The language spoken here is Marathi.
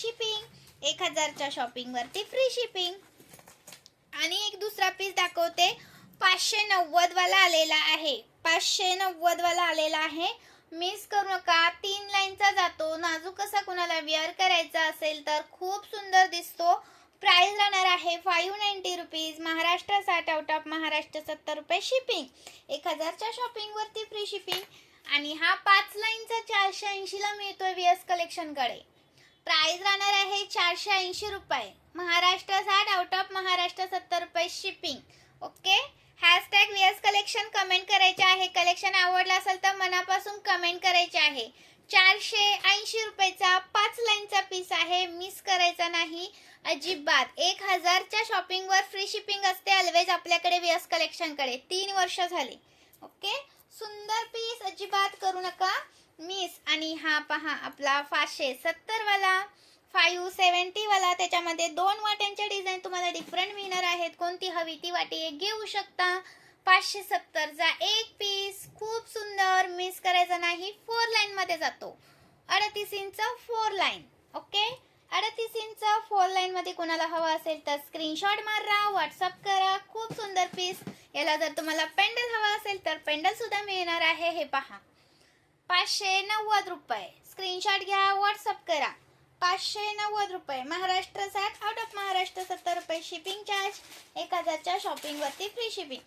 शिपिंग, 1000च्या शॉपिंग वरती फ्री शिपिंग. आणि एक दुसरा पीस दाखवते, 590 वाला आलेला आहे. 590 वाला आलेला आहे. मिस करू नका. 3 लाईनचा जातो. नाजूक असा कुणाला वेअर करायचा असेल तर खूप सुंदर दिसतो. प्राइस राहणार आहे 590 rupees. Maharashtra 60, out of Maharashtra 70 रुपये शिपिंग. 1000च्या शॉपिंग वरती फ्री शिपिंग. आणि हा 5 लाईनचा 480 ला मिळतोय व्हीएस कलेक्शन कडे. प्राइस राहणार आहे 480 रुपये. महाराष्ट्र 60, आउट ऑफ महाराष्ट्र 70 रुपये shipping. Okay. Hashtag VS collection comment करायचे आहे. कलेक्शन आवडलं असेल तर मनापासून कमेंट करायचे आहे. 480 रुपयाचा 5 लाईनचा पीस आहे. मिस करायचा नाही अजिबात. 1000च्या शॉपिंग वर फ्री शिपिंग असते ऑलवेज आपल्याकडे व्हीएस कलेक्शन कडे. 3 वर्ष झाली. ओके. सुंदर पीस, अजिबात करू नका मिस. आणि हा पहा आपला 570 वाला, 570 वाला. त्याच्यामध्ये 2 वाट्यांच्या डिझाईन तुम्हाला डिफरंट मिळणार आहेत. कोणती हवी ती वाटी एक घेऊ शकता. 570 चा एक पीस, खूप सुंदर, मिस करायचा नाही. 4 लाईन मध्ये जातो. 38 inch 4 line. Okay. 38 inch 4 line मध्ये कोणाला हवा असेल तर स्क्रीनशॉट मारा, व्हॉट्सअप करा. खूप सुंदर पीस. याला जर तुम्हाला पेंडल हवा असेल तर पेंडल सुद्धा मिळणार आहे. हे पहा 590 रुपये. स्क्रीनशॉट घ्या, व्हॉट्सअप करा. 590 रुपये. महाराष्ट्र 60, आउट ऑफ महाराष्ट्र 70 रुपये शिपिंग चार्ज. 1000च्या शॉपिंग वरती फ्री शिपिंग.